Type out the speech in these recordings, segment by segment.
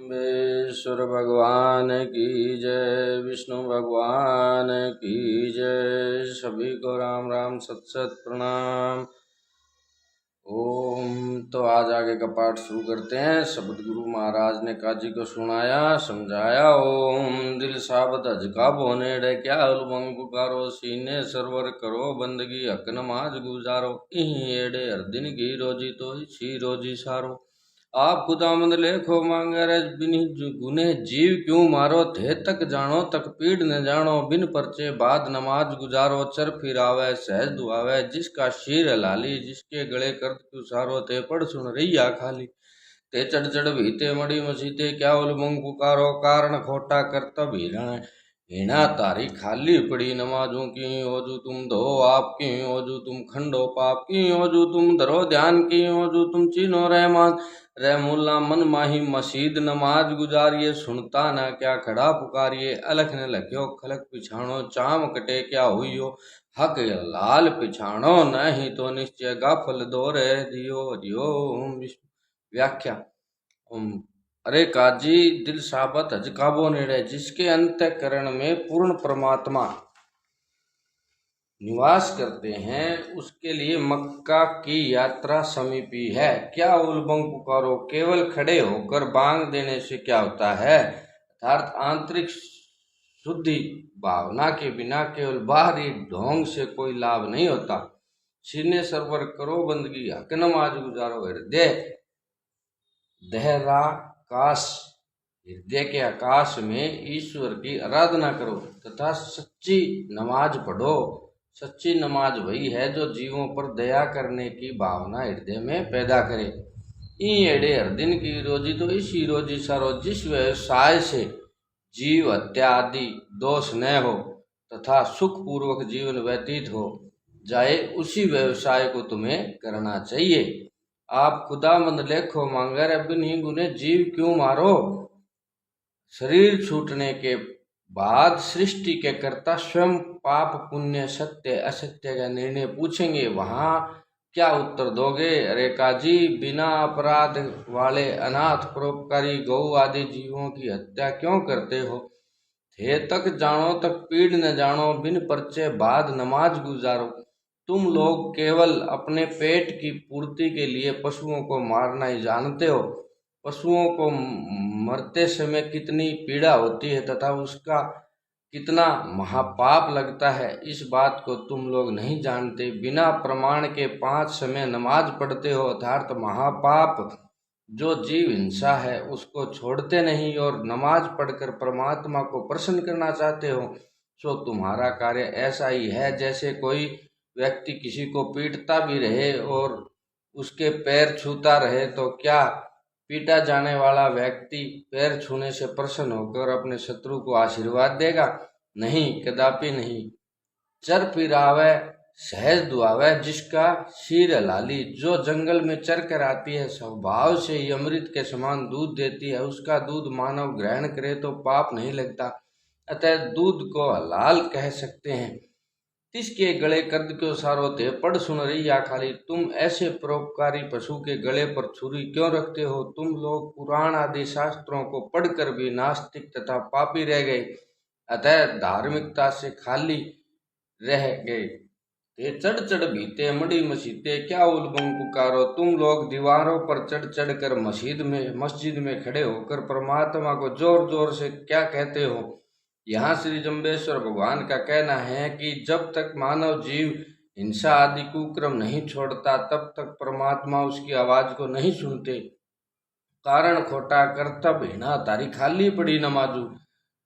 विश्वेश्वर भगवान की जय, विष्णु भगवान की जय। सभी को राम राम सत सत प्रणाम। ओम। तो आज आगे का पाठ शुरू करते हैं। शब्द गुरु महाराज ने काजी को सुनाया समझाया। ओम दिल साबत अजका बोने डे क्या उलबंग पुकारो, सीने सरवर करो बंदगी हक नमाज गुजारो। इही एडे हर दिन की रोजी तो इसी रोजी सारो। आप खुदामंद लेखो मांगे रे बिन गुने जीव क्यों मारो। थे तक जानो तक पीड़ न जानो, बिन परचे बाद नमाज गुजारो। चर फिरावे सहज दुआवे जिसका शीर लाली, जिसके गले कर्द क्यों सारो। ते पढ़ सुन रैया खाली, ते चढ़ चढ़ भीते मड़ी मसीते क्या उलमंग पुकारो। कारण खोटा करतब हिना तारी खाली पड़ी नमाजों की ओजू तुम धो आपकी ओजू तुम खंडो पाप की ओजू तुम धरो ध्यान की ओजू तुम चीनो रहमान रहमुल्ला मन माही मसीद नमाज गुजारिए। सुनता ना क्या खड़ा पुकारिए, अलख न लख्यो खलक पिछाणो। चाम कटे क्या हुई हो हक लाल पिछाणो, नहीं तो निश्चय गाफल दोरे दियो दियो। व्याख्या। अरे काजी दिल साबत हजकाबो नेड़े, जिसके अंतःकरण में पूर्ण परमात्मा निवास करते हैं उसके लिए मक्का की यात्रा समीपी है। क्या उलबंग पुकारो, केवल खड़े होकर बांग देने से क्या होता है। अर्थात आंतरिक शुद्धि भावना के बिना केवल बाहरी ढोंग से कोई लाभ नहीं होता। सीने सरवर करो बंदगी हक नमाज गुजारो। हृदय दहराकाश, हृदय के आकाश में ईश्वर की आराधना करो तथा सच्ची नमाज पढ़ो। सच्ची नमाज वही है जो जीवों पर दया करने की भावना हृदय में पैदा करे। ई एड़े हर दिन की रोजी तो इसी रोजी सारो। जिस व्यवसाय से जीव हत्या आदि दोष न हो तथा सुख पूर्वक जीवन व्यतीत हो जाए, उसी व्यवसाय को तुम्हें करना चाहिए। आप खुदामंद लेखो मांगर बिन गुने जीव क्यों मारो। शरीर छूटने के बाद सृष्टि के कर्ता स्वयं पाप पुण्य सत्य असत्य का निर्णय पूछेंगे, वहां क्या उत्तर दोगे। अरे काजी बिना अपराध वाले अनाथ परोपकारी गौ आदि जीवों की हत्या क्यों करते हो। थे तक जानो तक पीड़ न जानो, बिन परचे बाद नमाज गुजारो। तुम लोग केवल अपने पेट की पूर्ति के लिए पशुओं को मारना ही जानते हो। पशुओं को मरते समय कितनी पीड़ा होती है तथा उसका कितना महापाप लगता है, इस बात को तुम लोग नहीं जानते। बिना प्रमाण के 5 समय नमाज पढ़ते हो, अर्थात महापाप जो जीव हिंसा है उसको छोड़ते नहीं और नमाज पढ़कर परमात्मा को प्रसन्न करना चाहते हो। सो तुम्हारा कार्य ऐसा ही है जैसे कोई व्यक्ति किसी को पीटता भी रहे और उसके पैर छूता रहे, तो क्या पीटा जाने वाला व्यक्ति पैर छूने से प्रसन्न होकर अपने शत्रु को आशीर्वाद देगा। नहीं, कदापि नहीं। चर फिरावे सहज दुआवे जिसका शीर लाली, जो जंगल में चर कर आती है स्वभाव से ही अमृत के समान दूध देती है, उसका दूध मानव ग्रहण करे तो पाप नहीं लगता, अतः दूध को हलाल कह सकते हैं। तिसके गले कर्द क्यों सारो, थे पढ़ सुन रैया खाली। तुम ऐसे परोपकारी पशु के गले पर छुरी क्यों रखते हो। तुम लोग पुराण आदि शास्त्रों को पढ़कर भी नास्तिक तथा पापी रह गए, अतः धार्मिकता से खाली रह गए। ते चढ़ चढ़ भीते मड़ी मसीते क्या उलबंग पुकारो। तुम लोग दीवारों पर चढ़ चढ़ कर मस्जिद में खड़े होकर परमात्मा को जोर जोर से क्या कहते हो। यहाँ श्री जम्बेश्वर भगवान का कहना है कि जब तक मानव जीव हिंसा आदि कुक्रम नहीं छोड़ता तब तक परमात्मा उसकी आवाज को नहीं सुनते। कारण खोटा कर्तव्य हिना तारी खाली पड़ी नमाजू।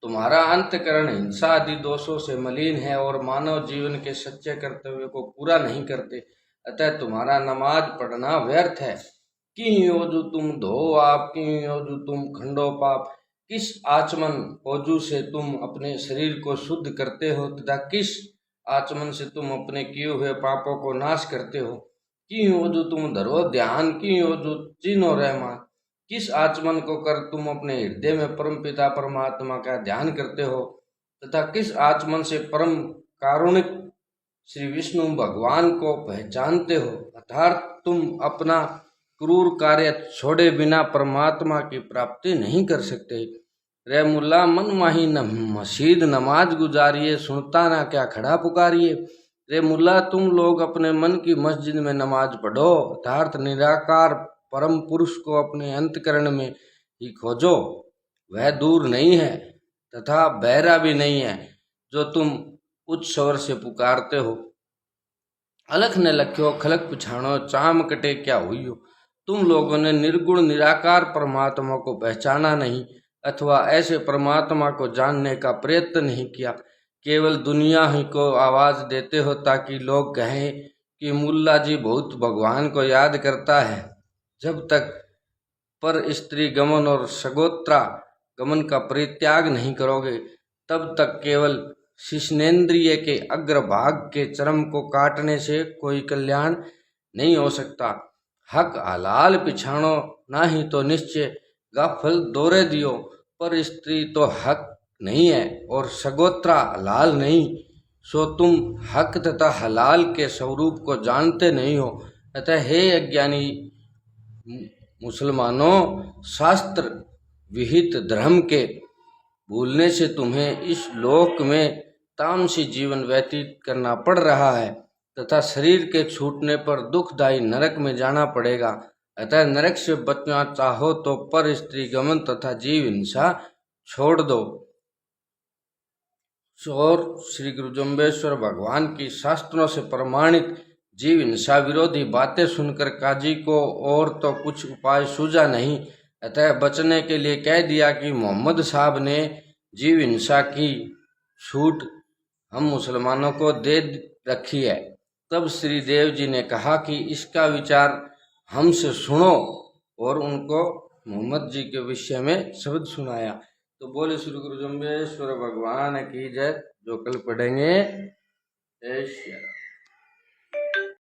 तुम्हारा अंतकरण हिंसा आदि दोषों से मलिन है और मानव जीवन के सच्चे कर्तव्य को पूरा नहीं करते, अतः तुम्हारा नमाज पढ़ना व्यर्थ है। की ओजू तुम धो आप की ओजू तुम खंडो पाप। किस आचमन ओजू से तुम अपने शरीर को शुद्ध करते हो तथा किस आचमन से तुम अपने किए हुए पापों को नाश करते हो। की ओजू तुम धरो ध्यान की ओजू चीनो रहमान। किस आचमन को कर तुम अपने हृदय में परम पिता परमात्मा का ध्यान करते हो तथा किस आचमन से परम कारुणिक श्री विष्णु भगवान को पहचानते हो। अर्थात तुम अपना क्रूर कार्य छोड़े बिना परमात्मा की प्राप्ति नहीं कर सकते। रे मुल्ला मन माही न मसीद नमाज गुजारिए, सुनता ना क्या खड़ा पुकारिए। रे मुल्ला तुम लोग अपने मन की मस्जिद में नमाज पढ़ो, यथार्थ निराकार परम पुरुष को अपने अंतकरण में ही खोजो। वह दूर नहीं है तथा बहरा भी नहीं है जो तुम उच्च स्वर से पुकारते हो। अलख न लख्यो खलक पिछाणो, चाम कटे क्या हुई हो। तुम लोगों ने निर्गुण निराकार परमात्मा को पहचाना नहीं अथवा ऐसे परमात्मा को जानने का प्रयत्न नहीं किया। केवल दुनिया ही को आवाज देते हो ताकि लोग कहें कि मुल्ला जी बहुत भगवान को याद करता है। जब तक पर स्त्री गमन और सगोत्रा गमन का परित्याग नहीं करोगे तब तक केवल शिश्नेन्द्रिय के अग्रभाग के चरम को काटने से कोई कल्याण नहीं हो सकता। हक हलाल पिछाणो, ना ही तो निश्चय गाफल दौरे दियो। पर स्त्री तो हक नहीं है और सगोत्रा हलाल नहीं, सो तुम हक तथा हलाल के स्वरूप को जानते नहीं हो। अतः हे अज्ञानी मुसलमानों, शास्त्र विहित धर्म के भूलने से तुम्हें इस लोक में तामसी जीवन व्यतीत करना पड़ रहा है तथा शरीर के छूटने पर दुखदायी नरक में जाना पड़ेगा। अतः नरक से बचना चाहो तो पर स्त्री गमन तथा जीव हिंसा छोड़ दो। और श्री गुरु जम्बेश्वर भगवान की शास्त्रों से प्रमाणित जीव हिंसा विरोधी बातें सुनकर काजी को और तो कुछ उपाय सूझा नहीं। अतः बचने के लिए कह दिया कि मोहम्मद साहब ने जीव हिंसा की छूट हम मुसलमानों को दे रखी है। तब श्री देव जी ने कहा कि इसका विचार हमसे सुनो और उनको मोहम्मद जी के विषय में शब्द सुनाया। तो बोले श्री गुरु जम्बेश्वर भगवान की जय। जो कल पढ़ेंगे जय श्री राम।